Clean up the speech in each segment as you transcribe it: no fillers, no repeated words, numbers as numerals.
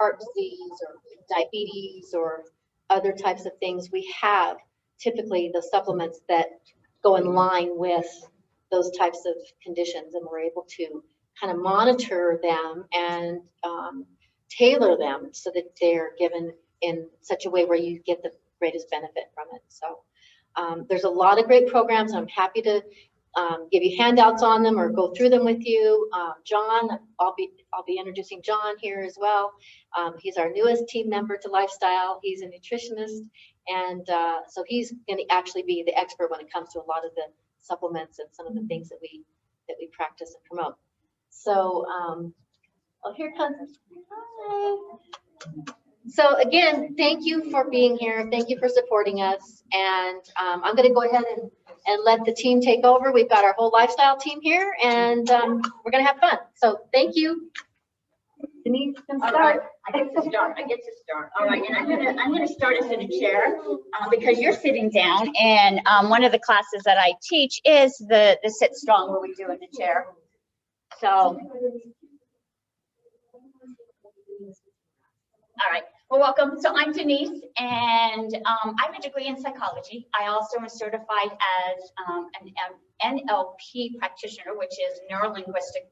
heart disease or diabetes or other types of things, we have typically the supplements that go in line with those types of conditions, and we're able to kind of monitor them and tailor them so that they're given in such a way where you get the greatest benefit from it. So there's a lot of great programs. I'm happy to give you handouts on them or go through them with you. John, I'll be introducing John here as well. He's our newest team member to Lifestyle. He's a nutritionist, and so he's going to actually be the expert when it comes to a lot of the supplements and some of the things that we practice and promote. So, oh, here comes. Hi. So again, thank you for being here. Thank you for supporting us. And I'm going to go ahead and let the team take over. We've got our whole Lifestyle team here, and we're going to have fun. So thank you. Denise can start. All right. I get to start. All right, and I'm gonna start us in a chair because you're sitting down, and one of the classes that I teach is the sit strong, where we do in the chair. So, all right. Well, welcome. So I'm Denise, and I have a degree in psychology. I also am certified as an NLP practitioner, which is neuro-linguistic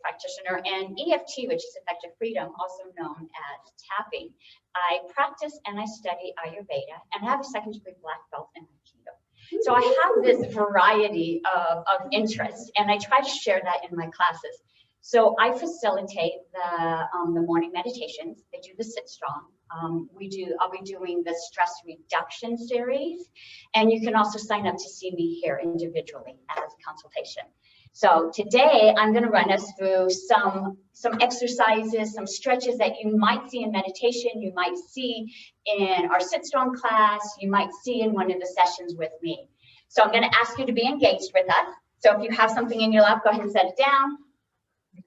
practitioner, and EFT, which is effective freedom, also known as tapping. I practice and I study Ayurveda, and I have a second degree black belt in Aikido. So I have this variety of interests, and I try to share that in my classes. So I facilitate the morning meditations. They do the sit strong. I'll be doing the stress reduction series, and you can also sign up to see me here individually as a consultation. So today I'm going to run us through some exercises, some stretches that you might see in meditation, you might see in our Sit Strong class, you might see in one of the sessions with me. So I'm going to ask you to be engaged with us. So if you have something in your lap, go ahead and set it down.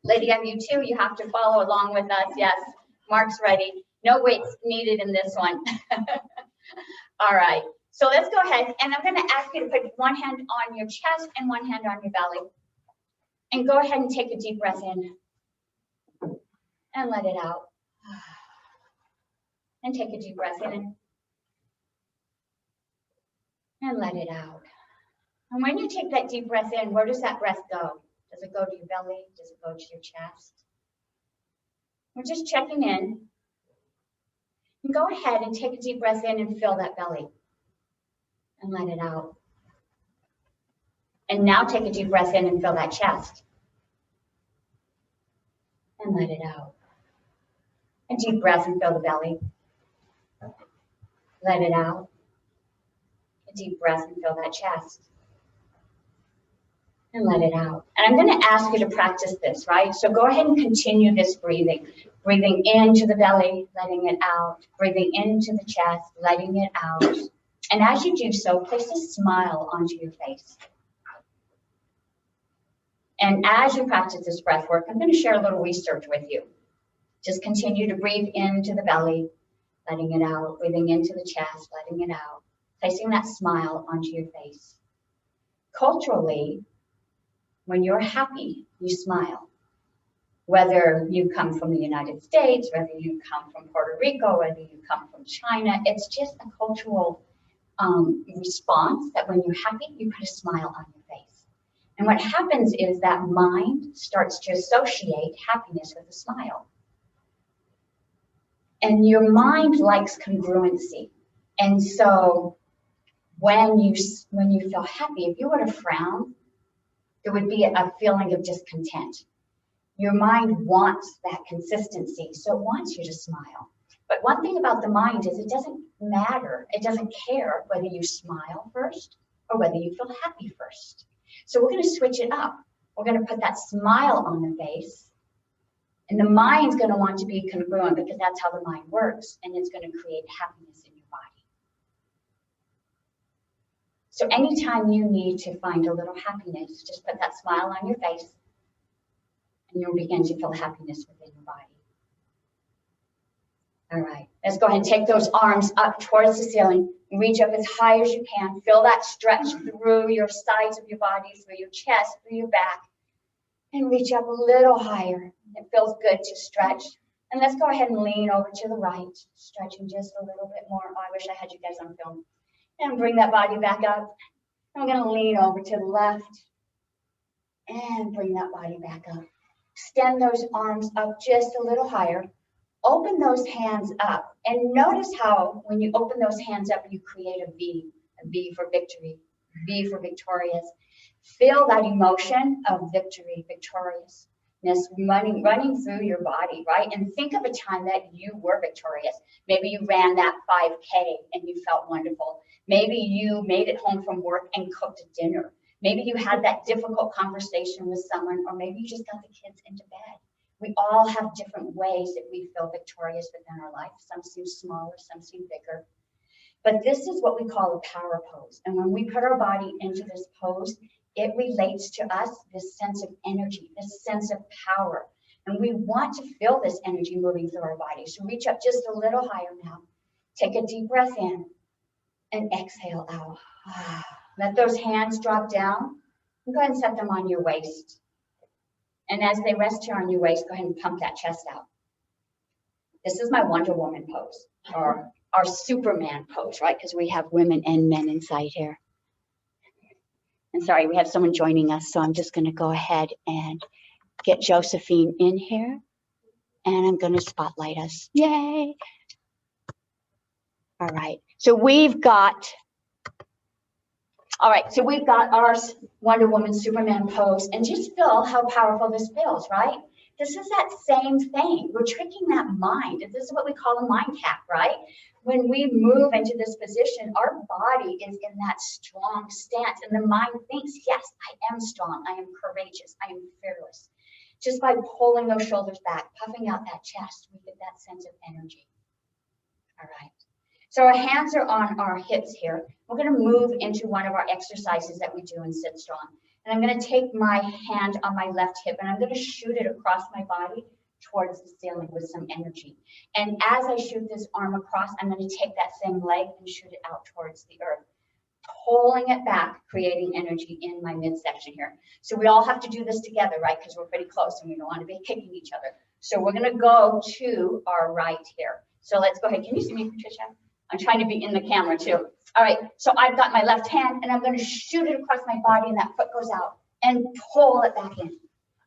Lady on you too, you have to follow along with us. Yes, Mark's ready. No weights needed in this one. All right, so let's go ahead, and I'm going to ask you to put one hand on your chest and one hand on your belly. And go ahead and take a deep breath in and let it out. And take a deep breath in and let it out. And when you take that deep breath in, where does that breath go? Does it go to your belly? Does it go to your chest? We're just checking in. And go ahead and take a deep breath in and fill that belly. And let it out. And now take a deep breath in and fill that chest. And let it out. A deep breath and fill the belly. Let it out. A deep breath and fill that chest. And let it out. And I'm going to ask you to practice this, right? So go ahead and continue this breathing. Breathing into the belly, letting it out. Breathing into the chest, letting it out. And as you do so, place a smile onto your face. And as you practice this breath work, I'm going to share a little research with you. Just continue to breathe into the belly, letting it out, breathing into the chest, letting it out, placing that smile onto your face. Culturally, when you're happy, you smile. Whether you come from the United States, whether you come from Puerto Rico, whether you come from China, it's just a cultural response that when you're happy, you put a smile on your face. And what happens is that mind starts to associate happiness with a smile. And your mind likes congruency. And so when you feel happy, if you were to frown, there would be a feeling of discontent. Your mind wants that consistency, so it wants you to smile. But one thing about the mind is it doesn't matter. It doesn't care whether you smile first or whether you feel happy first. So we're going to switch it up. We're going to put that smile on the face. And the mind's going to want to be congruent because that's how the mind works. And it's going to create happiness in your body. So anytime you need to find a little happiness, just put that smile on your face. And you'll begin to feel happiness within your body. All right, let's go ahead and take those arms up towards the ceiling. Reach up as high as you can. Feel that stretch through your sides of your body, through your chest, through your back. And reach up a little higher. It feels good to stretch. And let's go ahead and lean over to the right, stretching just a little bit more. Oh, I wish I had you guys on film. And bring that body back up. I'm going to lean over to the left and bring that body back up. Extend those arms up just a little higher. Open those hands up. And notice how when you open those hands up, you create a V for victory, V for victorious. Feel that emotion of victory, victoriousness running through your body, right? And think of a time that you were victorious. Maybe you ran that 5K and you felt wonderful. Maybe you made it home from work and cooked a dinner. Maybe you had that difficult conversation with someone, or maybe you just got the kids into bed. We all have different ways that we feel victorious within our life. Some seem smaller, some seem bigger. But this is what we call a power pose. And when we put our body into this pose, it relates to us this sense of energy, this sense of power. And we want to feel this energy moving through our body. So reach up just a little higher now. Take a deep breath in and exhale out. Let those hands drop down. And go ahead and set them on your waist. And as they rest here on your waist, go ahead and pump that chest out. This is my Wonder Woman pose, or our Superman pose, right? Because we have women and men inside here. And sorry, we have someone joining us, so I'm just going to go ahead and get Josephine in here. And I'm going to spotlight us. Yay! All right, so we've got our Wonder Woman Superman pose, and just feel how powerful this feels, right? This is that same thing. We're tricking that mind. This is what we call a mind hack, right? When we move into this position, our body is in that strong stance, and the mind thinks, yes, I am strong, I am courageous, I am fearless. Just by pulling those shoulders back, puffing out that chest, we get that sense of energy. All right. So our hands are on our hips here. We're going to move into one of our exercises that we do in Sit Strong. And I'm going to take my hand on my left hip and I'm going to shoot it across my body towards the ceiling with some energy. And as I shoot this arm across, I'm going to take that same leg and shoot it out towards the earth, pulling it back, creating energy in my midsection here. So we all have to do this together, right? Because we're pretty close and we don't want to be kicking each other. So we're going to go to our right here. So let's go ahead. Can you see me, Patricia? I'm trying to be in the camera too. All right, so I've got my left hand and I'm going to shoot it across my body and that foot goes out and pull it back in.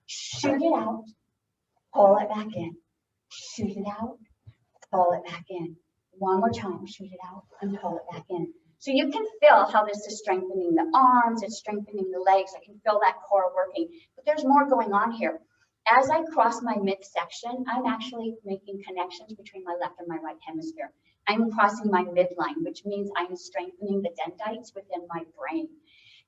Shoot it out, pull it back in. Shoot it out, pull it back in. One more time, shoot it out and pull it back in. So you can feel how this is strengthening the arms, it's strengthening the legs. I can feel that core working, but there's more going on here. As I cross my midsection, I'm actually making connections between my left and my right hemisphere. I'm crossing my midline, which means I'm strengthening the dendrites within my brain.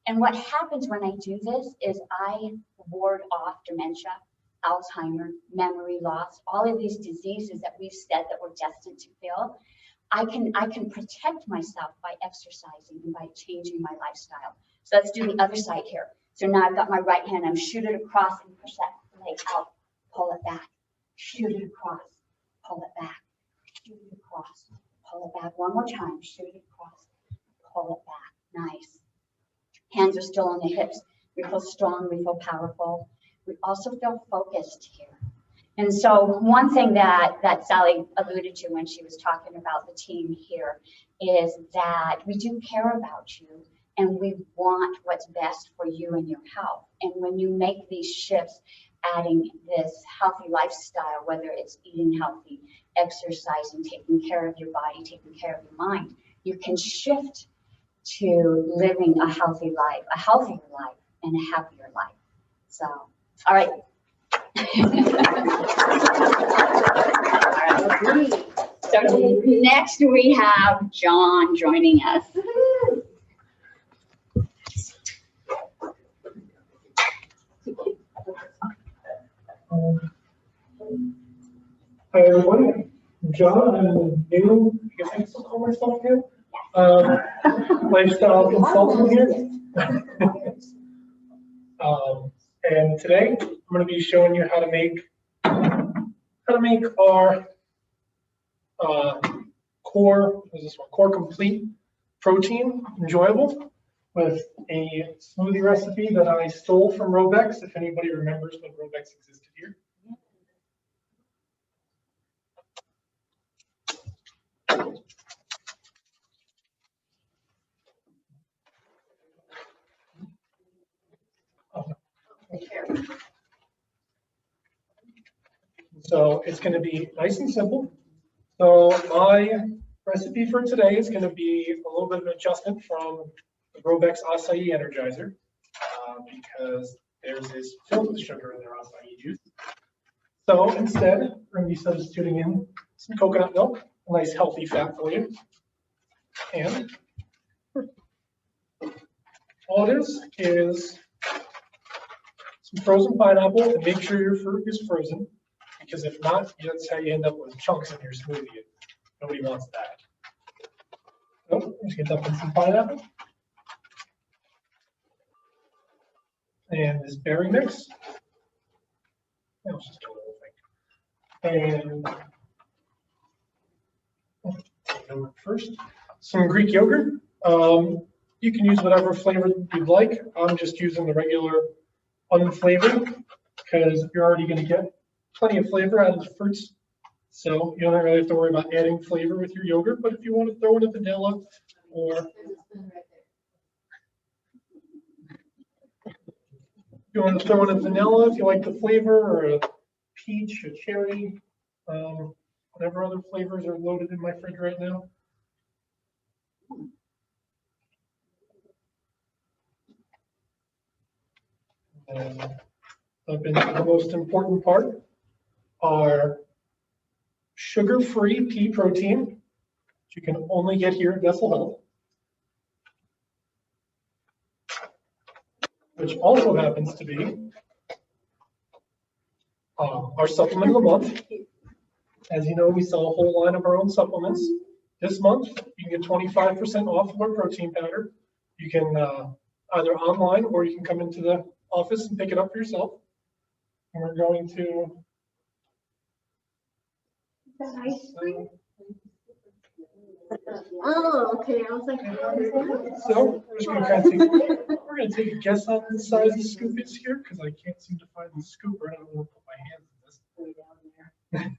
And what happens when I do this is I ward off dementia, Alzheimer's, memory loss, all of these diseases that we've said that we're destined to feel. I can protect myself by exercising and by changing my lifestyle. So let's do the other side here. So now I've got my right hand, I'm shoot it across and push that leg out, pull it back, shoot it across, pull it back, shoot it across, pull it back. One more time, shoot it across, pull it back. Nice. Hands are still on the hips. We feel strong, we feel powerful. We also feel focused here. And so one thing that Sally alluded to when she was talking about the team here is that we do care about you and we want what's best for you and your health. And when you make these shifts, adding this healthy lifestyle, whether it's eating healthy, exercising, taking care of your body, taking care of your mind, you can shift to living a healthy life, a healthier life, and a happier life. So, all right. So next we have John joining us. Hi everyone, I'm John. I'm a new, I guess I can still call myself new, lifestyle consultant here. And today I'm going to be showing you how to make our core complete protein enjoyable with a smoothie recipe that I stole from Robex, if anybody remembers when Robex existed here. So it's going to be nice and simple. So my recipe for today is going to be a little bit of an adjustment from the Robex acai energizer because theirs is filled with sugar in their acai juice. So instead, we're going to be substituting in some coconut milk, a nice healthy fat for you. And all it is some frozen pineapple, and make sure your fruit is frozen, because if not, that's how you end up with chunks in your smoothie. Nobody wants that. So I'm just going to dump in some pineapple. And this berry mix. Let's just do the whole thing. And first, some Greek yogurt. You can use whatever flavor you'd like. I'm just using the regular unflavored because you're already going to get plenty of flavor out of the fruits. So you don't really have to worry about adding flavor with your yogurt. But if you want to throw in a vanilla or you want to throw in a vanilla if you like the flavor, or a peach, a cherry, whatever other flavors are loaded in my fridge right now. And up into the most important part, our sugar-free pea protein, which you can only get here at Vessel Health, which also happens to be our supplement of the month. As you know, we sell a whole line of our own supplements. This month, you can get 25% off of our protein powder. You can either online or you can come into the office and pick it up for yourself. And we're going to. Ice cream? Oh, okay. I was like, So we're just going to kind of we're going to take a guess on the size the scoop is here because I can't seem to find the scooper. I don't want to put my hands in this.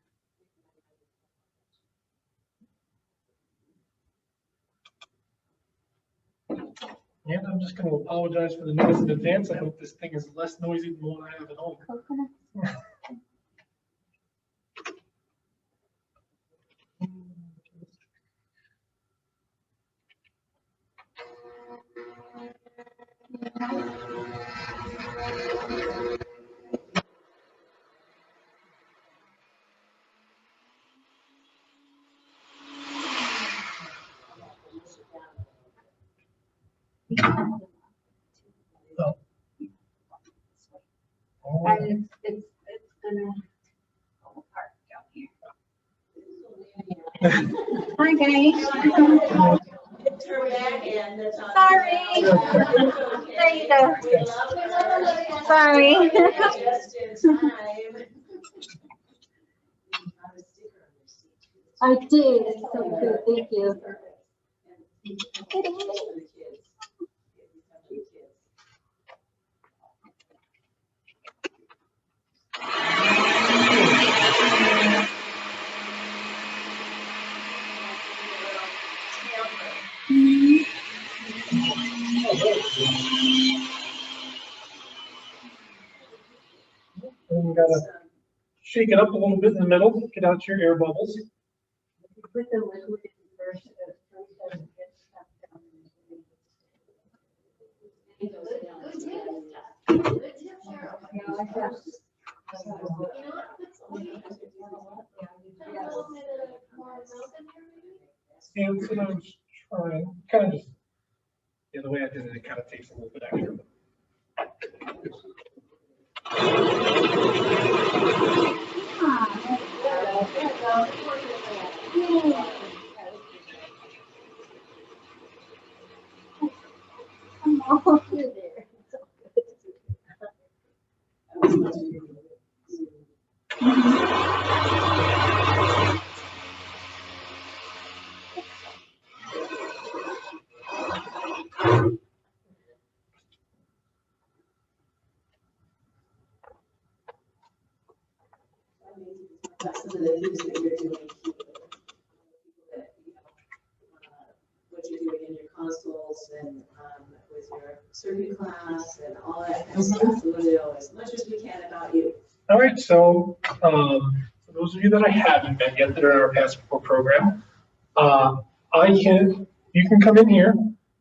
And I'm just going to apologize for the noise in advance. I hope this thing is less noisy than the one I have at home. and it's gonna fall apart down here. Hi, guys. Her back end that's on. Sorry. There you go. Sorry. Just in time. I did. It's so good. Thank you. And you gotta shake it up a little bit in the middle, get out your air bubbles. Put the liquid in first. And so I'm just trying, kind of just, yeah, the way I did it, it kind of takes a little bit extra. about some of the things that you're doing here. What you're doing in your consoles and with your circuit class and all that kind of stuff. A little bit, as much as we can about you. All right, so for those of you that I haven't met yet that are in our Passport program, you can come in here,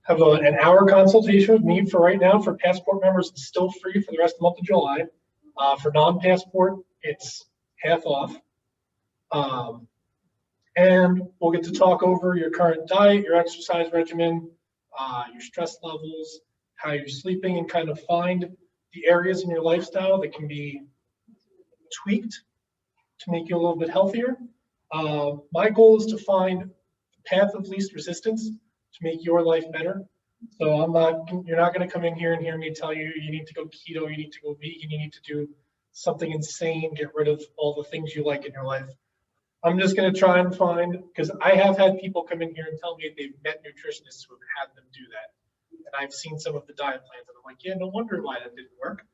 have an hour consultation with me. For right now, for Passport members, it's still free for the rest of the month of July. For non-Passport, it's half off. And we'll get to talk over your current diet, your exercise regimen, your stress levels, how you're sleeping, and kind of find the areas in your lifestyle that can be tweaked to make you a little bit healthier. My goal is to find the path of least resistance to make your life better. So you're not going to come in here and hear me tell you you need to go keto, you need to go vegan, you need to do something insane, get rid of all the things you like in your life. I'm just going to try and find, because I have had people come in here and tell me they've met nutritionists who have had them do that. And I've seen some of the diet plans and I'm like, yeah, no wonder why that didn't work.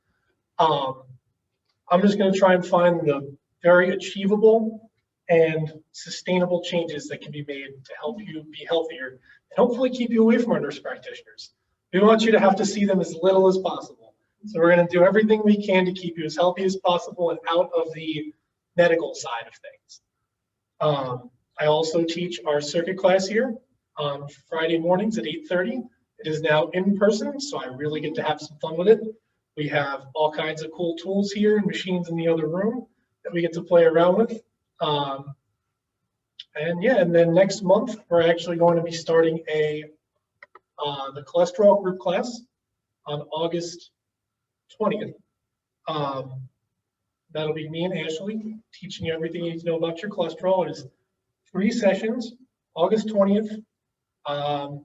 I'm just going to try and find the very achievable and sustainable changes that can be made to help you be healthier and hopefully keep you away from our nurse practitioners. We want you to have to see them as little as possible. So we're going to do everything we can to keep you as healthy as possible and out of the medical side of things. I also teach our circuit class here on Friday mornings at 8:30. It is now in person, so I really get to have some fun with it. We have all kinds of cool tools here and machines in the other room that we get to play around with. And then next month, we're actually going to be starting the cholesterol group class on August 20th. That'll be me and Ashley teaching you everything you need to know about your cholesterol. It is 3 sessions, August 20th, 3rd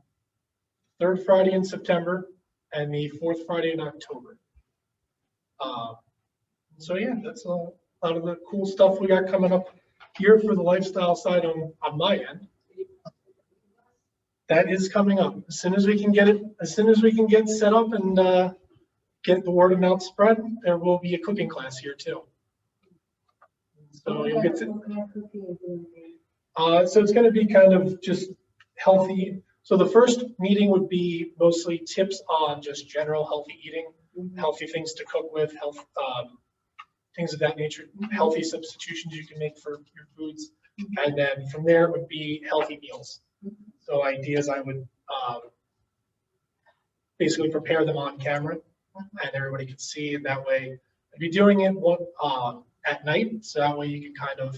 Friday in September, and the 4th Friday in October. So yeah, that's a lot of the cool stuff we got coming up here for the lifestyle side on my end. That is coming up as soon as we can get it. As soon as we can get set up and get the word of mouth spread, there will be a cooking class here too. So you'll get to. So it's going to be kind of just healthy. So the first meeting would be mostly tips on just general healthy eating, healthy things to cook with, things of that nature, healthy substitutions you can make for your foods. And then from there it would be healthy meals. So ideas I would basically prepare them on camera and everybody can see, and that way I'd be doing it at night. So that way you can kind of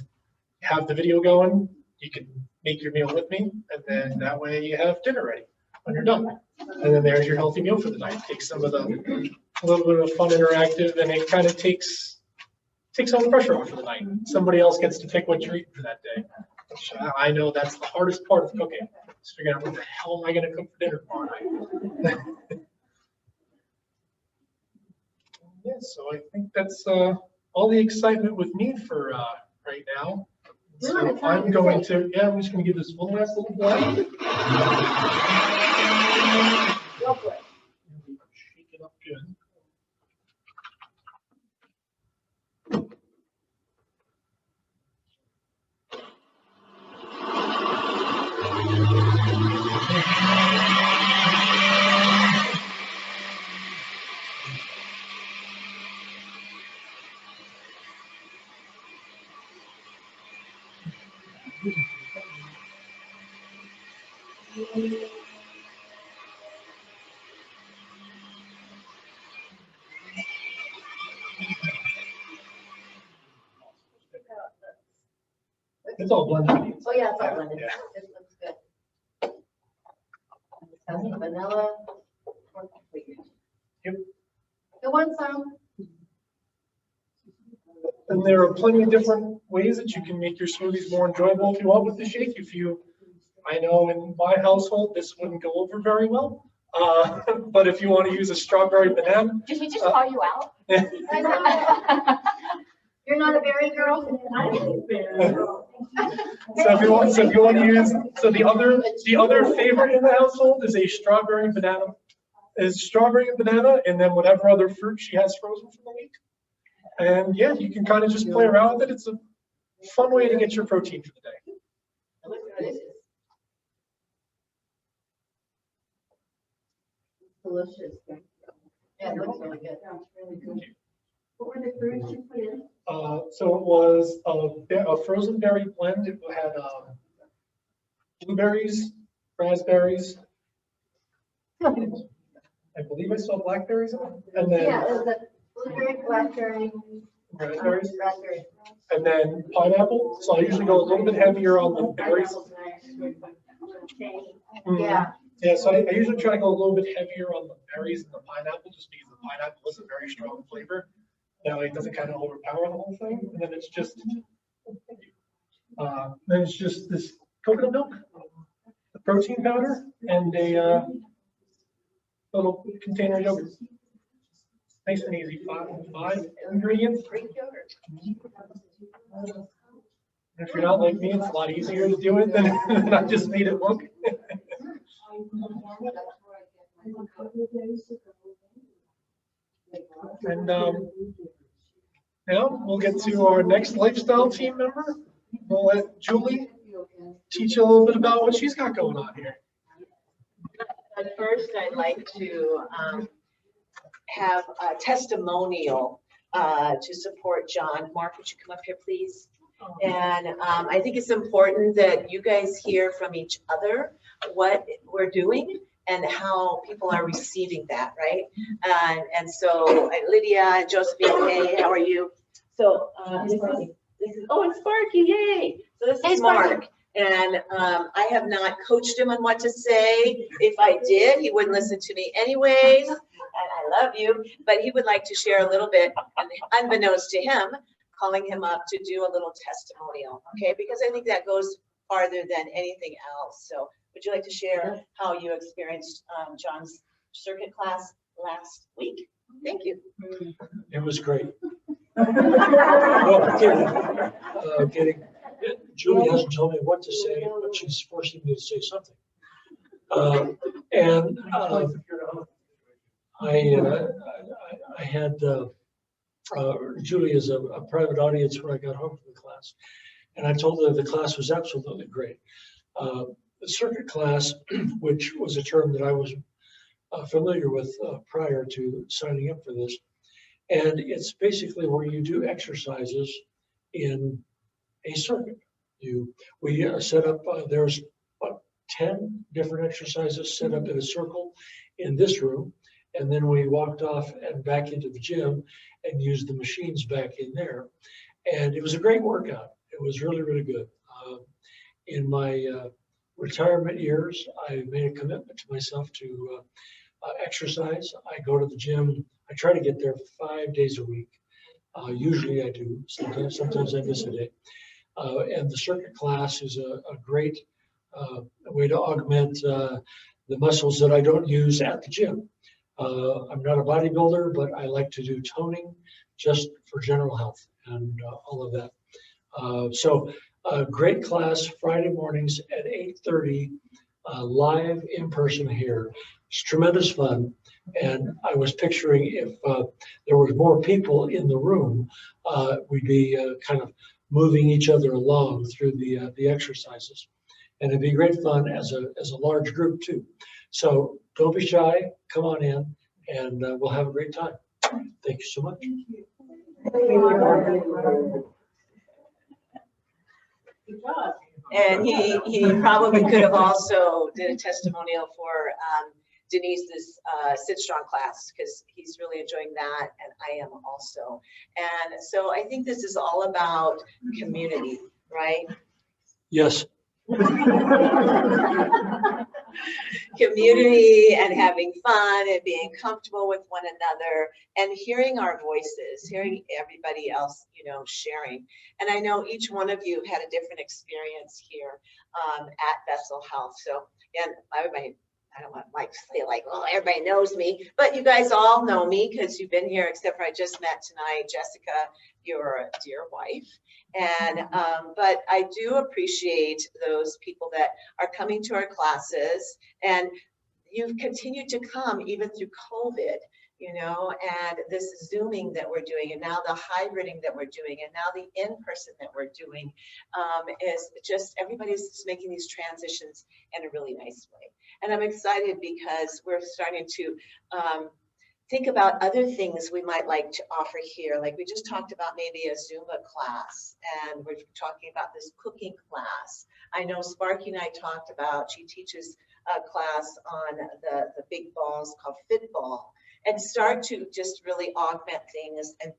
have the video going. You can make your meal with me, and then that way you have dinner ready when you're done. And then there's your healthy meal for the night. Take some of the a little bit of fun interactive, and it kind of takes some of the pressure off for the night. Somebody else gets to pick what you're eating for that day. Which I know that's the hardest part of cooking. Is figuring out what the hell am I going to cook for dinner tomorrow night. Yeah, so I think that's all the excitement with me for right now. So I'm going to, I'm just going to give this one last little blast. Go for it. Shake it up good. It's all blended. Oh, yeah, it's all blended. Yeah. This looks good. This has the vanilla. Yep. Good one, Sam. And there are plenty of different ways that you can make your smoothies more enjoyable if you want with the shake. I know in my household, this wouldn't go over very well. But if you want to use a strawberry banana. Did he just call you out? I know. You're not a berry girl? So if you want to use, so the other favorite in the household is a strawberry banana, and then whatever other fruit she has frozen for the week. And yeah, you can kind of just play around with it. fun way to get your protein for the day. Delicious. Yeah, it looks really good. What were the fruits you put in? So it was a frozen berry blend. It had blueberries, raspberries. I believe I saw blackberries in it, and then Yeah, it was a blueberry, blackberry, raspberries, raspberry. and then pineapple. So I usually go a little bit heavier on the berries. Yeah. Yeah, so I usually try to go a little bit heavier on the berries and the pineapple, just because the pineapple is a very strong flavor. That way it doesn't kind of overpower the whole thing. And then it's just this coconut milk, the protein powder, and a little container of yogurt. Nice and easy, five ingredients. Greek yogurt. If you're not like me, it's a lot easier to do it than I just made it look. And now we'll get to our next lifestyle team member. We'll let Julie teach you a little bit about what she's got going on here. But first, I'd like to have a testimonial to support John. Mark, would you come up here, please? And I think it's important that you guys hear from each other what we're doing and how people are receiving that, right? And so Lydia and Josephine, hey, how are you? So this is, oh, and Sparky, yay. So this is Mark. And I have not coached him on what to say. If I did, he wouldn't listen to me anyways. And I love you, but he would like to share a little bit, unbeknownst to him, calling him up to do a little testimonial, okay? Because I think that goes farther than anything else. So would you like to share how you experienced John's circuit class last week? Thank you. It was great. No, kidding. Julie hasn't told me what to say, but she's forcing me to say something. I had Julie as a private audience when I got home from the class, and I told her the class was absolutely great. The circuit class, which was a term that I was familiar with prior to signing up for this, and it's basically where you do exercises in a circuit. We set up, there's about 10 different exercises set up in a circle in this room. And then we walked off and back into the gym and used the machines back in there. And it was a great workout. It was really, really good. In my retirement years, I made a commitment to myself to exercise. I go to the gym. I try to get there 5 days a week. Usually I do. Sometimes I miss a day. And the circuit class is a great way to augment the muscles that I don't use at the gym. I'm not a bodybuilder, but I like to do toning just for general health and all of that. So a great class Friday mornings at 8:30, live in person here. It's tremendous fun. And I was picturing if there was more people in the room, we'd be kind of moving each other along through the exercises. And it'd be great fun as a large group too. So don't be shy, come on in, and we'll have a great time. Thank you so much. And he probably could have also did a testimonial for Denise's Sit Strong class, because he's really enjoying that, and I am also. And so I think this is all about community, right? Yes. Community and having fun and being comfortable with one another and hearing our voices, hearing everybody else, sharing. And I know each one of you had a different experience here at Bethel Health. So, and I don't want Mike to say like, oh, everybody knows me, but you guys all know me because you've been here, except for I just met tonight, Jessica, your dear wife. And, but I do appreciate those people that are coming to our classes, and you've continued to come even through COVID. you know, and this Zooming that we're doing, and now the hybriding that we're doing, and now the in-person that we're doing, is just, everybody's just making these transitions in a really nice way. And I'm excited because we're starting to think about other things we might like to offer here. Like we just talked about maybe a Zumba class, and we're talking about this cooking class. I know Sparky and I talked about, she teaches a class on the big balls called Fitball, and start to just really augment things and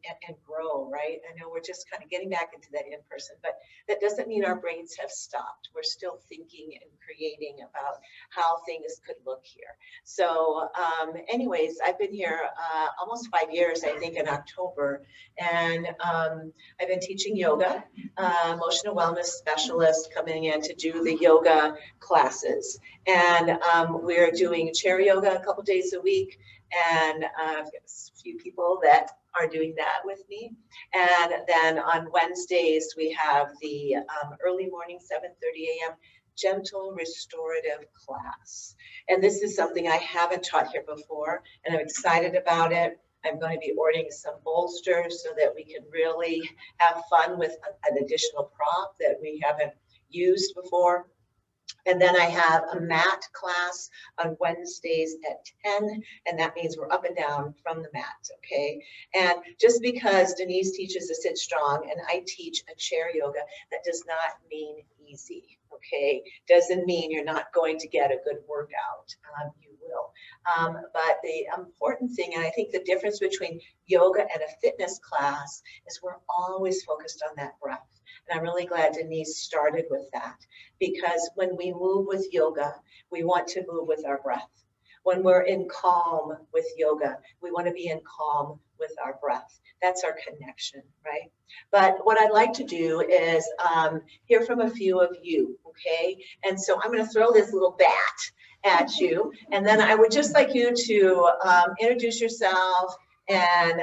grow, right? I know we're just kind of getting back into that in person, but that doesn't mean our brains have stopped. We're still thinking and creating about how things could look here. So anyways, I've been here almost 5 years, I think, in October, and I've been teaching yoga, emotional wellness specialist coming in to do the yoga classes. And we're doing chair yoga a couple days a week, and I've got a few people that are doing that with me. And then on Wednesdays, we have the early morning 7:30 a.m. gentle restorative class. And this is something I haven't taught here before, and I'm excited about it. I'm going to be ordering some bolsters so that we can really have fun with an additional prop that we haven't used before. And then I have a mat class on Wednesdays at 10, and that means we're up and down from the mat, okay? And just because Denise teaches a sit strong and I teach a chair yoga, that does not mean easy, okay? Doesn't mean you're not going to get a good workout. You will. But the important thing, and I think the difference between yoga and a fitness class, is we're always focused on that breath. And I'm really glad Denise started with that, because when we move with yoga, we want to move with our breath. When we're in calm with yoga, we want to be in calm with our breath. That's our connection, right? But what I'd like to do is hear from a few of you, okay? And so I'm going to throw this little bat at you, and then I would just like you to introduce yourself. And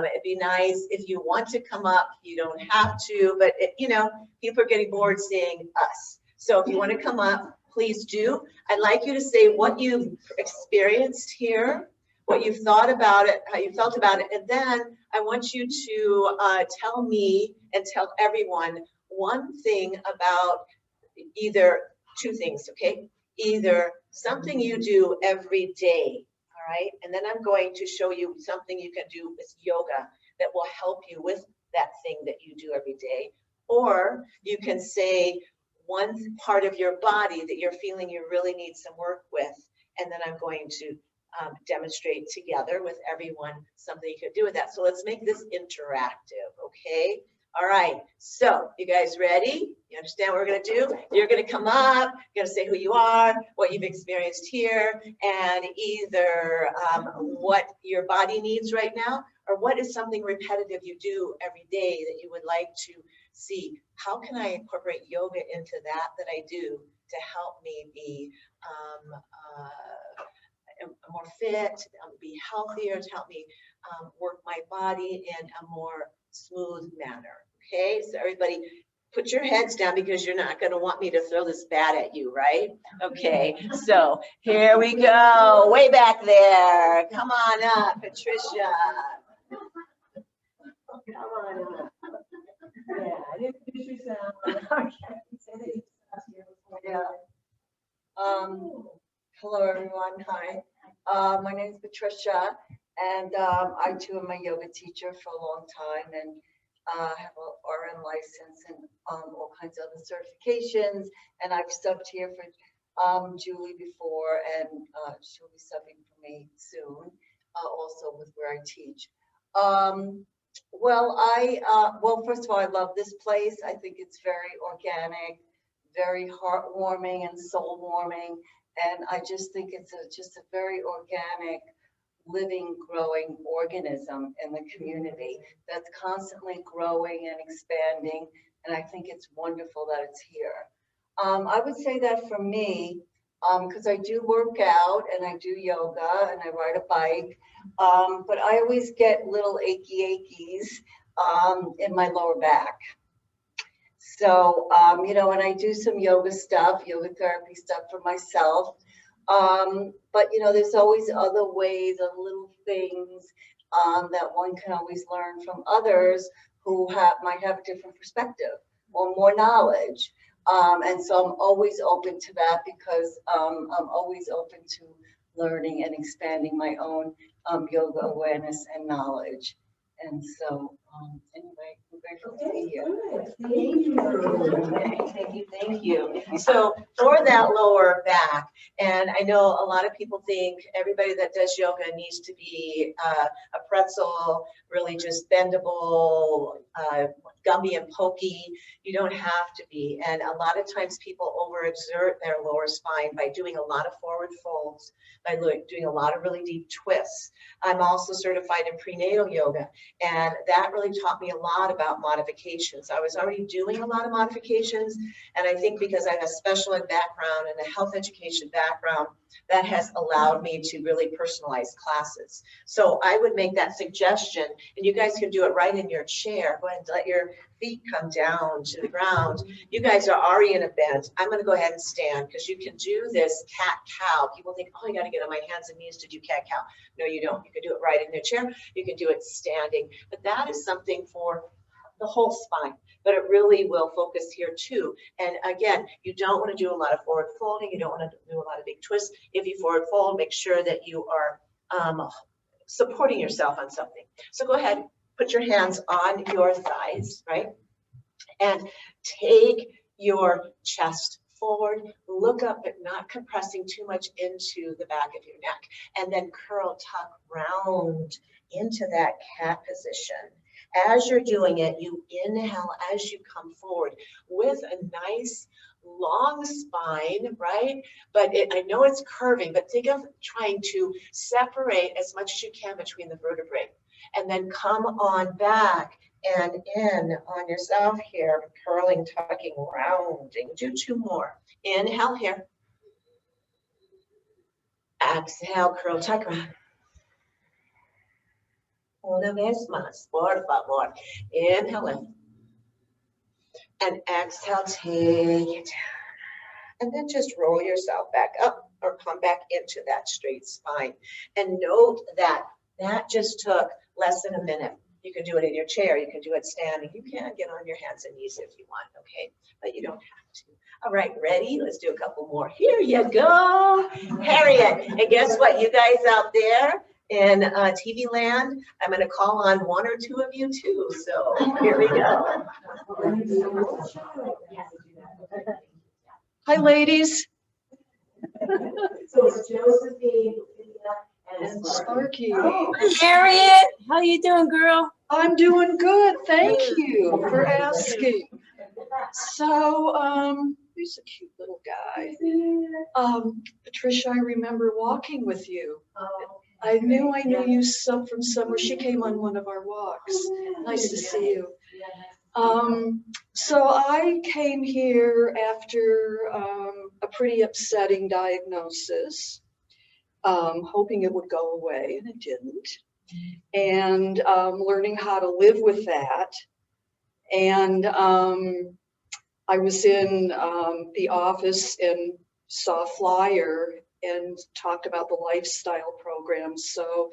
it'd be nice if you want to come up, you don't have to, but you know, people are getting bored seeing us. So if you want to come up, please do. I'd like you to say what you've experienced here, what you've thought about it, how you felt about it. And then I want you to tell me and tell everyone one thing about either two things, okay? Either something you do every day. All right, and then I'm going to show you something you can do with yoga that will help you with that thing that you do every day. Or you can say one part of your body that you're feeling you really need some work with, and then I'm going to demonstrate together with everyone something you can do with that. So let's make this interactive, okay? All right, so you guys ready? You understand what we're gonna do? You're gonna come up, you're gonna say who you are, what you've experienced here, and either what your body needs right now, or what is something repetitive you do every day that you would like to see. How can I incorporate yoga into that I do to help me be more fit, to be healthier, to help me work my body in a more smooth manner. Okay, so everybody put your heads down, because you're not going to want me to throw this bat at you, right? Okay, so here we go, way back there. Come on up, Patricia. Come on up. Yeah, introduce yourself. Okay. Yeah. Hello, everyone. Hi. My name is Patricia, and I too am a yoga teacher for a long time, and have an RN license and all kinds of other certifications. And I've subbed here for Julie before, and she'll be subbing for me soon, also with where I teach. Well, first of all, I love this place. I think it's very organic, very heartwarming and soul warming. And I just think it's just a very organic, living, growing organism in the community that's constantly growing and expanding. And I think it's wonderful that it's here. I would say that for me, because I do work out and I do yoga and I ride a bike, but I always get little achy-achies in my lower back. So, you know, when I do some yoga stuff, yoga therapy stuff for myself, But you know, there's always other ways of little things that one can always learn from others who might have a different perspective or more knowledge. And so I'm always open to that because I'm always open to learning and expanding my own yoga awareness and knowledge. And so, anyway, I'm grateful to be here. Thank you. So for that lower back, and I know a lot of people think everybody that does yoga needs to be a pretzel, really just bendable, gummy and pokey. You don't have to be. And a lot of times people overexert their lower spine by doing a lot of forward folds, by doing a lot of really deep twists. I'm also certified in prenatal yoga, and that really taught me a lot about modifications. I was already doing a lot of modifications, and I think because I have a special ed background and a health education background, that has allowed me to really personalize classes. So I would make that suggestion, and you guys can do it right in your chair. Go ahead and let your feet come down to the ground. You guys are already in a bend. I'm going to go ahead and stand because you can do this cat-cow. People think, oh, I got to get on my hands and knees to do cat-cow. No, you don't. You can do it right in your chair. You can do it standing. But that is something for the whole spine, but it really will focus here too. And again, you don't want to do a lot of forward folding. You don't want to do a lot of big twists. If you forward fold, make sure that you are supporting yourself on something. So go ahead, put your hands on your thighs, right? And take your chest forward, look up, but not compressing too much into the back of your neck. And then curl, tuck, round into that cat position. As you're doing it, you inhale as you come forward with a nice long spine, right? But I know it's curving, but think of trying to separate as much as you can between the vertebrae. And then come on back and in on yourself here, curling, tucking, rounding. Do two more. Inhale here. Exhale, curl, tuck, round. Una vez más, por favor. Inhale in. And exhale, take it down. And then just roll yourself back up or come back into that straight spine. And note that that just took less than a minute. You can do it in your chair. You can do it standing. You can get on your hands and knees if you want, okay? But you don't have to. All right, ready? Let's do a couple more. Here you go, Harriet. And guess what? You guys out there in TV land, I'm going to call on one or two of you too. So here we go. Hi, ladies. So it's Josephine And Sparky. Harriet, how you doing, girl? I'm doing good. Thank you for asking. So, he's a cute little guy. Patricia, I remember walking with you. I knew you from somewhere. She came on one of our walks. Nice to see you. So I came here after a pretty upsetting diagnosis, hoping it would go away, and it didn't. And learning how to live with that. And I was in the office and saw a flyer and talked about the lifestyle program. So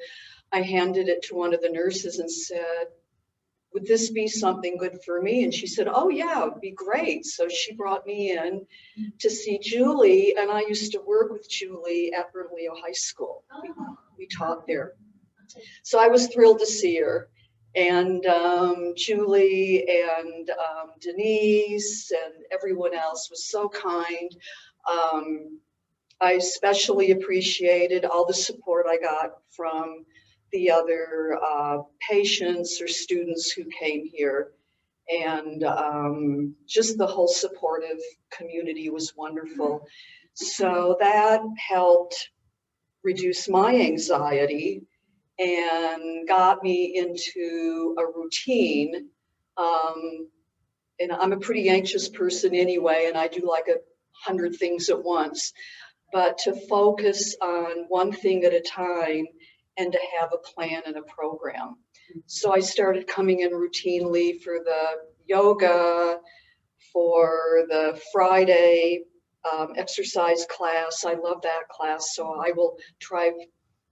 I handed it to one of the nurses and said, would this be something good for me? And she said, oh yeah, it'd be great. So she brought me in to see Julie, and I used to work with Julie at Bernalillo High School. We taught there. So I was thrilled to see her. And Julie and Denise and everyone else was so kind. I especially appreciated all the support I got from the other patients or students who came here. And just the whole supportive community was wonderful. So that helped reduce my anxiety and got me into a routine. And I'm a pretty anxious person anyway, and I do like 100 things at once. But to focus on one thing at a time and to have a plan and a program. So I started coming in routinely for the yoga, for the Friday exercise class. I love that class, so I will try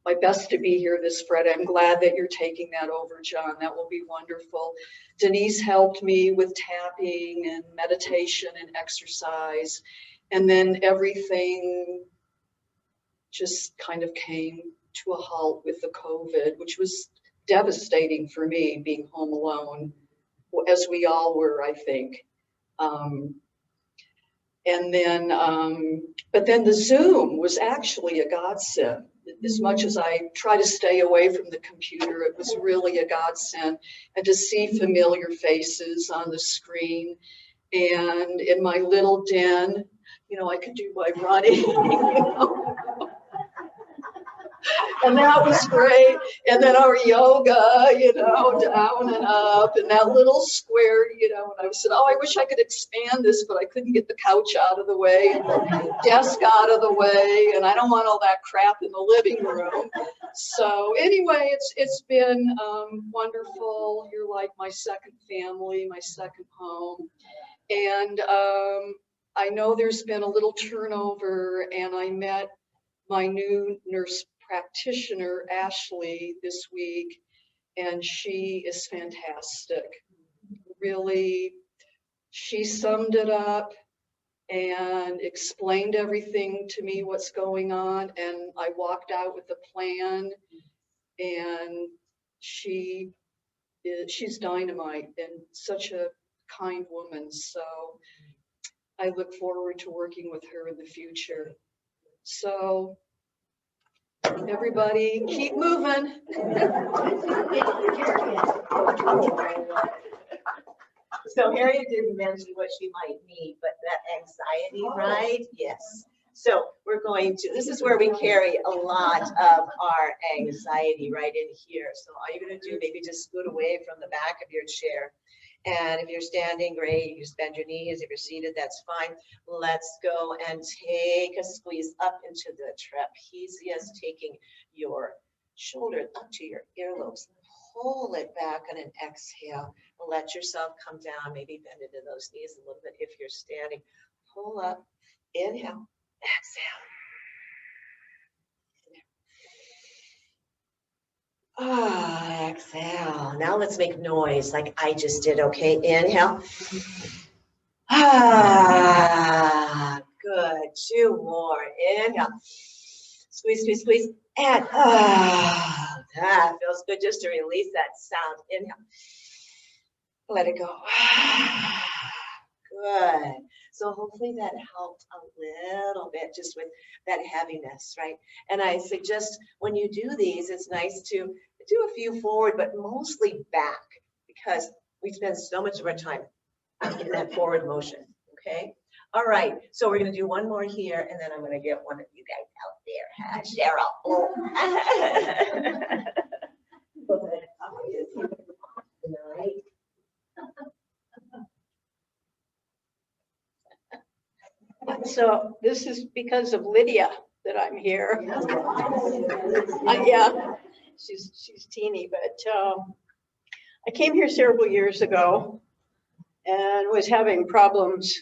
my best to be here this Friday. I'm glad that you're taking that over, John. That will be wonderful. Denise helped me with tapping and meditation and exercise. And then everything just kind of came to a halt with the COVID, which was devastating for me, being home alone, as we all were, I think. But then the Zoom was actually a godsend. As much as I try to stay away from the computer, it was really a godsend. And to see familiar faces on the screen, and in my little den, I could do my running. And that was great. And then our yoga, down and up, and that little square, and I said, oh, I wish I could expand this, but I couldn't get the couch out of the way and the desk out of the way, and I don't want all that crap in the living room. So anyway, it's been wonderful. You're like my second family, my second home. And I know there's been a little turnover, and I met my new nurse practitioner, Ashley, this week, and she is fantastic. Really, she summed it up and explained everything to me, what's going on, and I walked out with a plan, and she's dynamite and such a kind woman. So I look forward to working with her in the future. So everybody keep moving. So Harriet didn't mention what she might need, but that anxiety, right? Yes. So this is where we carry a lot of our anxiety right in here. So all you're going to do, maybe just scoot away from the back of your chair. And if you're standing, great, you bend your knees. If you're seated, that's fine. Let's go and take a squeeze up into the trapezius, taking your shoulder up to your earlobes. Pull it back on an exhale. Let yourself come down, maybe bend into those knees a little bit if you're standing. Pull up, inhale, exhale. Exhale. Now let's make noise like I just did, okay? Inhale. Good. 2 more. Inhale. Squeeze, squeeze, squeeze. And that feels good just to release that sound. Inhale. Let it go. Good. So hopefully that helped a little bit just with that heaviness, right? And I suggest when you do these, it's nice to do a few forward, but mostly back, because we spend so much of our time in that forward motion, okay? All right, so we're gonna do one more here, and then I'm gonna get one of you guys out there, Cheryl. So this is because of Lydia that I'm here. Yeah, she's teeny, but I came here several years ago and was having problems.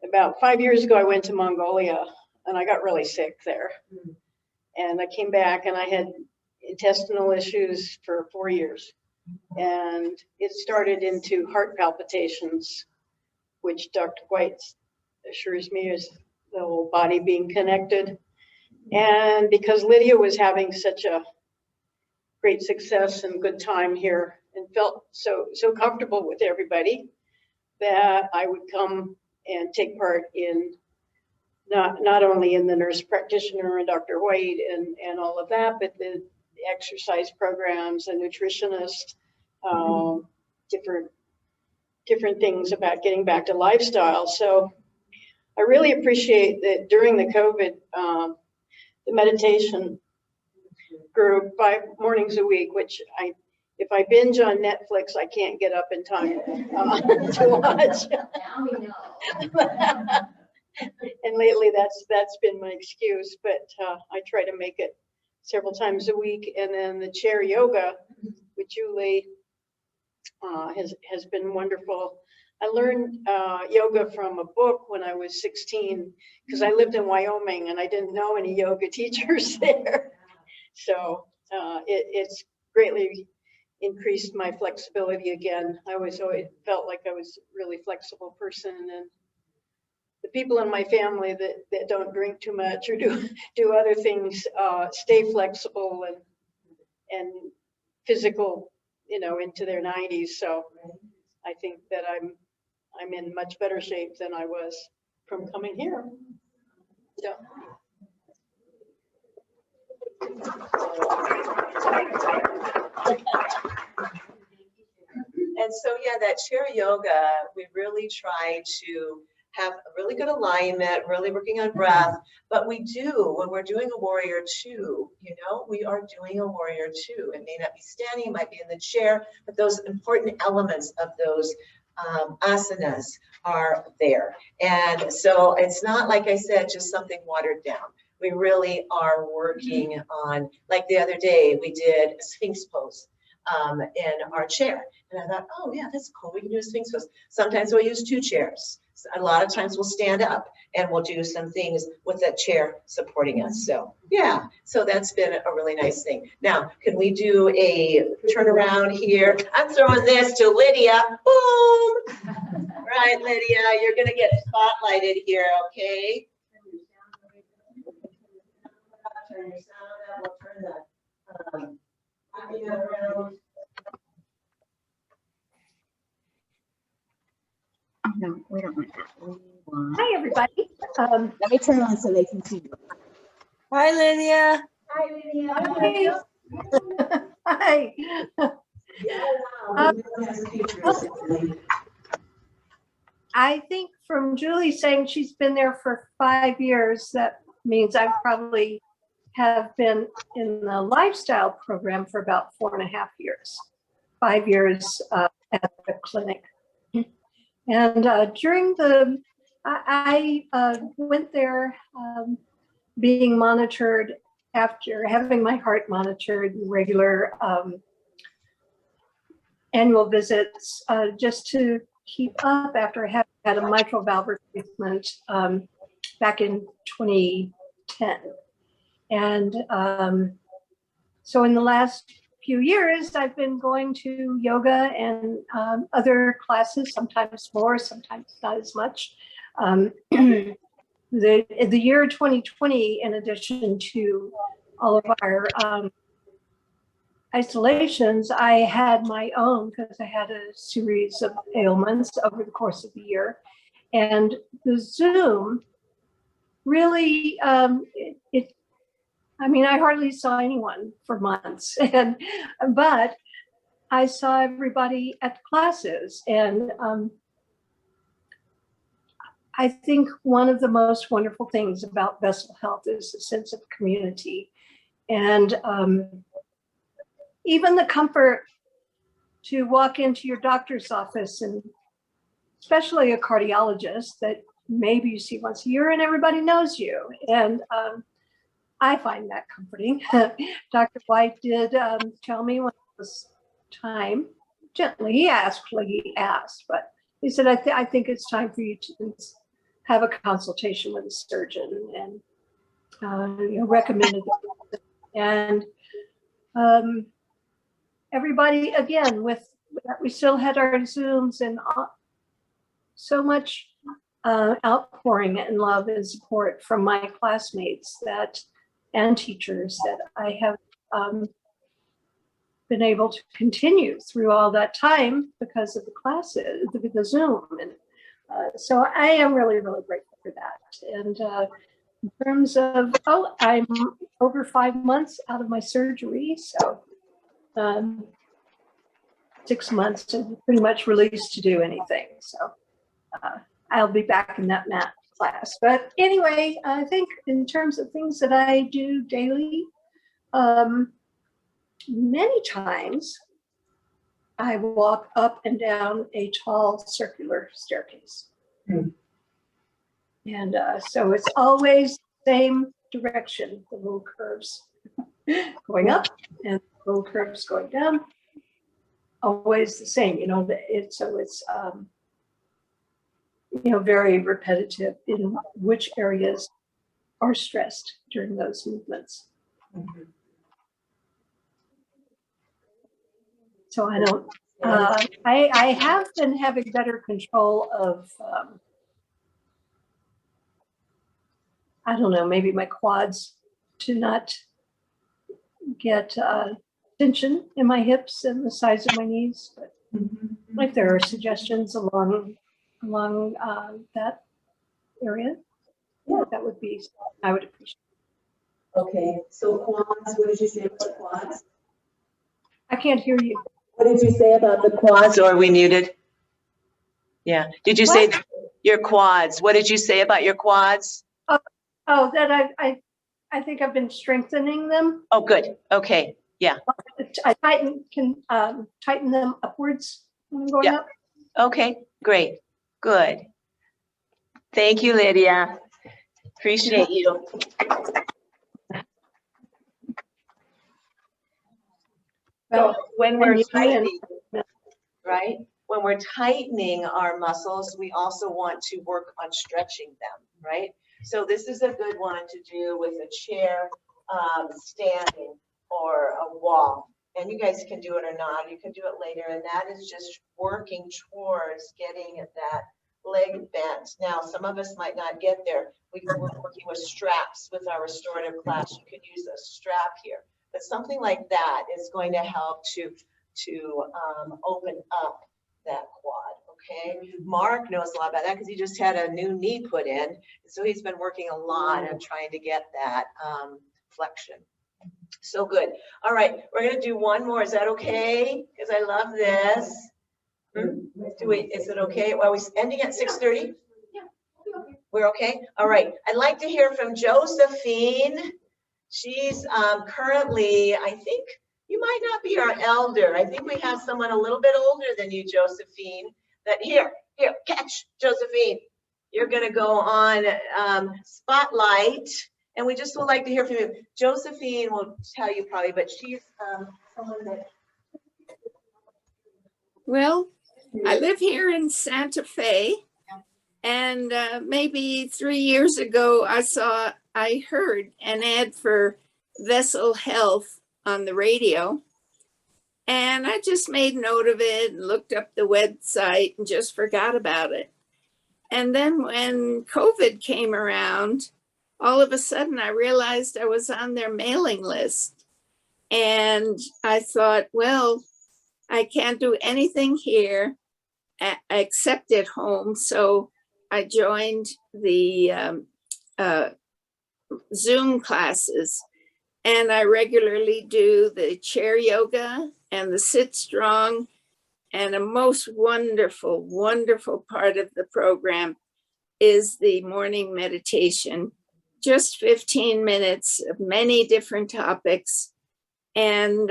About 5 years ago, I went to Mongolia and I got really sick there. And I came back and I had intestinal issues for 4 years. And it started into heart palpitations, which Dr. White assures me is the whole body being connected. And because Lydia was having such a great success and good time here and felt so comfortable with everybody, that I would come and take part in not only in the nurse practitioner and Dr. White and all of that, but the exercise programs, a nutritionist, different things about getting back to lifestyle. So I really appreciate that during the COVID, the meditation group 5 mornings a week, which if I binge on Netflix, I can't get up in time to watch. Now we know. And lately that's been my excuse, but I try to make it several times a week. And then the chair yoga with Julie has been wonderful. I learned yoga from a book when I was 16 because I lived in Wyoming and I didn't know any yoga teachers there. So it's greatly increased my flexibility again. I always felt like I was a really flexible person, and the people in my family that don't drink too much or do other things stay flexible and physical, into their 90s. So I think that I'm in much better shape than I was from coming here. So. And so, yeah, that chair yoga, we really try to have a really good alignment, really working on breath. But we do, when we're doing a warrior two, we are doing a warrior two. It may not be standing, it might be in the chair, but those important elements of those asanas are there. And so it's not, like I said, just something watered down. We really are working on, like the other day, we did a Sphinx pose in our chair. And I thought, oh yeah, that's cool. We can do a Sphinx pose. Sometimes we'll use 2 chairs. A lot of times we'll stand up and we'll do some things with that chair supporting us. So yeah, so that's been a really nice thing. Now, can we do a turnaround here? I'm throwing this to Lydia. Boom! Right, Lydia, you're gonna get spotlighted here, okay? Turn your sound up, we'll turn the around. No, we don't want that. We want... Hi, everybody. Let me turn on so they can see you. Hi, Lydia. Hi. Hi. I think from Julie saying she's been there for 5 years, that means I probably have been in the lifestyle program for about 4.5 years, 5 years at the clinic. And during I went there being monitored after having my heart monitored, regular annual visits, just to keep up after I had a mitral valve replacement back in 2010. And so in the last few years, I've been going to yoga and other classes, sometimes more, sometimes not as much. The year 2020, in addition to all of our isolations, I had my own because I had a series of ailments over the course of the year. And the Zoom really, I mean, I hardly saw anyone for months, but I saw everybody at classes. And I think one of the most wonderful things about Vessel Health is the sense of community. And even the comfort to walk into your doctor's office, and especially a cardiologist that maybe you see once a year and everybody knows you. And I find that comforting. Dr. White did tell me when it was time, gently, he asked, but he said, I think it's time for you to have a consultation with a surgeon, and recommended it. And everybody, again, we still had our Zooms, and so much outpouring and love and support from my classmates and teachers that I have been able to continue through all that time because of the classes, the Zoom. And so I am really, really grateful for that. And in terms of, I'm over 5 months out of my surgery. So 6 months and pretty much released to do anything. So I'll be back in that math class. But anyway, I think in terms of things that I do daily, many times I walk up and down a tall circular staircase. Mm. And so it's always the same direction, the little curves going up and little curves going down. always the same, it's very repetitive in which areas are stressed during those movements. So I don't, I have been having better control of, I don't know, maybe my quads to not get tension in my hips and the sides of my knees. But if there are suggestions along that area, that would be, I would appreciate. Okay, so quads, what did you say about quads? I can't hear you. What did you say about the quads, or are we muted? Yeah, did you say your quads? What did you say about your quads? Oh, that I think I've been strengthening them. Oh, good, okay, yeah. I can tighten them upwards when I'm going Yeah. up. Okay, great, good. Thank you, Lydia. Appreciate you. So when we're tightening, right? When we're tightening our muscles, we also want to work on stretching them, right? So this is a good one to do with a chair, standing, or a wall. And you guys can do it or not, you can do it later. And that is just working towards getting that leg bent. Now, some of us might not get there. We're working with straps with our restorative class. You could use a strap here, but something like that is going to help to open up that quad. Okay, Mark knows a lot about that because he just had a new knee put in, so he's been working a lot on trying to get that flexion. So good. All right, we're gonna do one more. Is that okay? Because I love this. Is it okay? Well, are we ending at 6:30? Yeah. We're okay? All right. I'd like to hear from Josephine. She's currently, I think you might not be our elder. I think we have someone a little bit older than you, Josephine. That here, catch, Josephine. You're gonna go on Spotlight, and we just would like to hear from you. Josephine will tell you probably, but she's someone that. Well, I live here in Santa Fe, and maybe 3 years ago, I heard an ad for Vessel Health on the radio, and I just made note of it and looked up the website and just forgot about it. And then when COVID came around, all of a sudden I realized I was on their mailing list, and I thought, well, I can't do anything here except at home. So I joined the Zoom classes, and I regularly do the chair yoga and the sit strong. And a most wonderful, wonderful part of the program is the morning meditation. Just 15 minutes of many different topics. And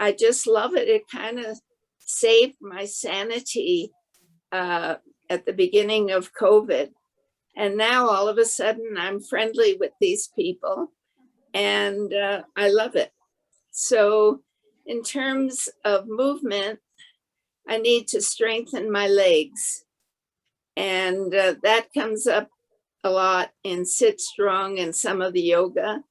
I just love it. It kind of saved my sanity at the beginning of COVID. And now all of a sudden I'm friendly with these people, and I love it. So in terms of movement, I need to strengthen my legs. And that comes up a lot in Sit Strong and some of the yoga.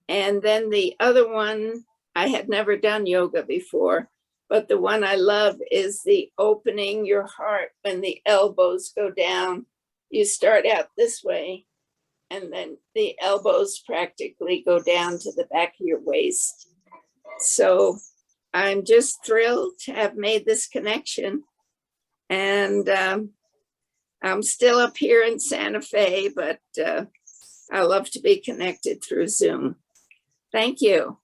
And then the other one, I had never done yoga before, but the one I love is the opening your heart when the elbows go down. You start out this way, and then the elbows practically go down to the back of your waist. So I'm just thrilled to have made this connection. And I'm still up here in Santa Fe, but I love to be connected through Zoom. Thank you.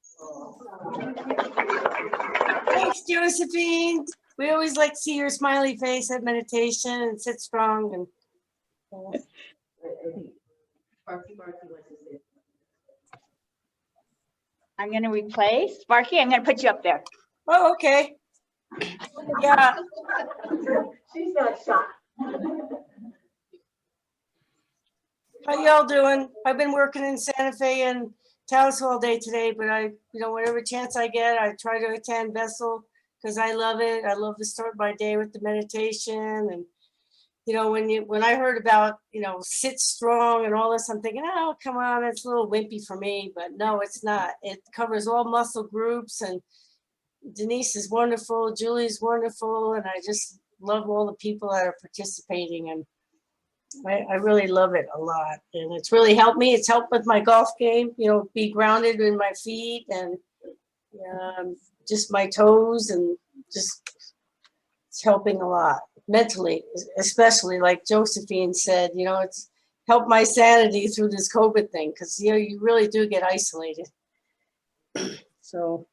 Thanks, Josephine. We always like to see your smiley face at meditation and Sit Strong. And I'm going to replace Sparky. I'm going to put you up there. oh, okay. Yeah. She's not shy. How y'all doing? I've been working in Santa Fe and Taos all day today, but whatever chance I get, I try to attend Vessel because I love it. I love to start my day with the meditation. And, you know, when I heard about, you know, Sit Strong and all this, I'm thinking, oh, come on, it's a little wimpy for me. But no, it's not. It covers all muscle groups, and Denise is wonderful. Julie's wonderful. And I just love all the people that are participating. And I really love it a lot. And it's really helped me. It's helped with my golf game, you know, be grounded in my feet and just my toes, and just it's helping a lot mentally, especially like Josephine said, you know, it's helped my sanity through this COVID thing, because, you know, you really do get isolated. So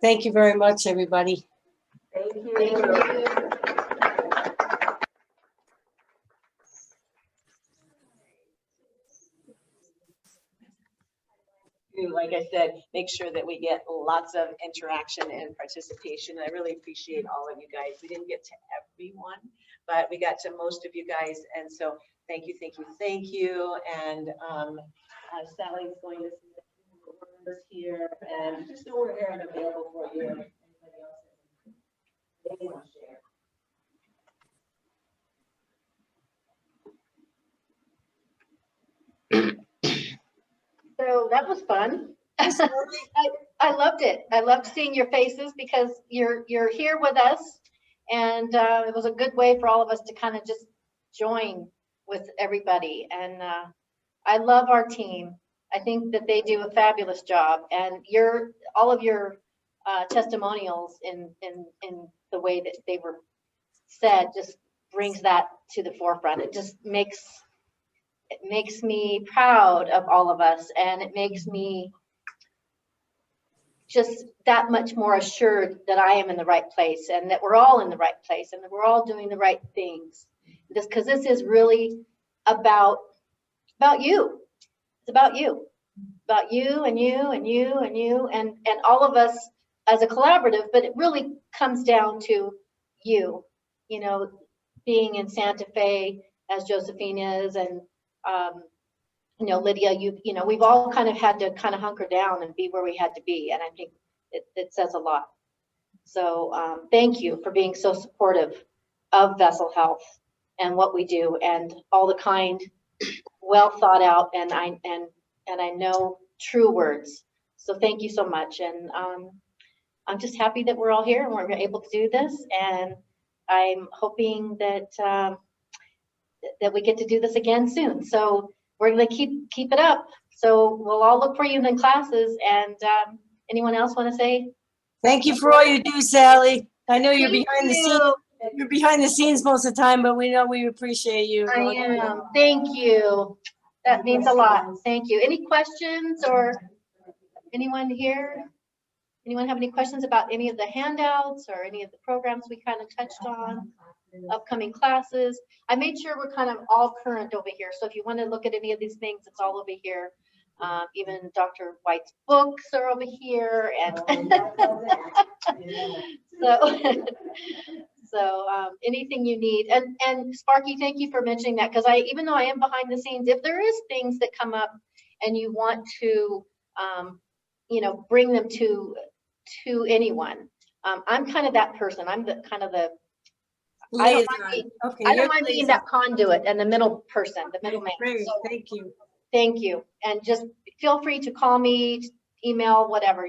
thank you very much, everybody. Thank you. Thank you. Like I said, make sure that we get lots of interaction and participation. I really appreciate all of you guys. We didn't get to everyone, but we got to most of you guys. And so thank you, thank you, thank you. And Sally's going to see the words here, and just know we're here and available for you. Anybody else they want to share? So that was fun. I loved it. I loved seeing your faces, because you're here with us, and it was a good way for all of us to kind of just join with everybody. And I love our team. I think that they do a fabulous job, and all of your testimonials in the way that they were said just brings that to the forefront. It just makes me proud of all of us, and it makes me just that much more assured that I am in the right place, and that we're all in the right place, and that we're all doing the right things. Because this is really about you. It's about you and you and you and you and all of us as a collaborative. But it really comes down to you, you know, being in Santa Fe as Josephine is, and you know, Lydia, you know, we've all kind of had to kind of hunker down and be where we had to be. And I think it says a lot. So thank you for being so supportive of Vessel Health and what we do, and all the kind, well thought out, and I know true words. So thank you so much. And I'm just happy that we're all here and we're able to do this. And I'm hoping that that we get to do this again soon. So we're going to keep it up. So we'll all look for you in classes. And anyone else want to say? Thank you for all you do, Sally. I know you're behind the scenes. you. You're behind the scenes most of the time, but we know we appreciate you. I am. Thank you. That means a lot. Thank you. Any questions, or anyone here? Anyone have any questions about any of the handouts or any of the programs we kind of touched on? Upcoming classes. I made sure we're kind of all current over here. So if you want to look at any of these things, it's all over here. Even Dr. White's books are over here, and so anything you need. And Sparky, thank you for mentioning that, because even though I am behind the scenes, if there is things that come up and you want to you know, bring them to anyone, I'm kind of that person. I'm the kind of the I don't mind being that conduit and the middle person, the middleman. So, thank you. Thank you. And just feel free to call me, email, whatever.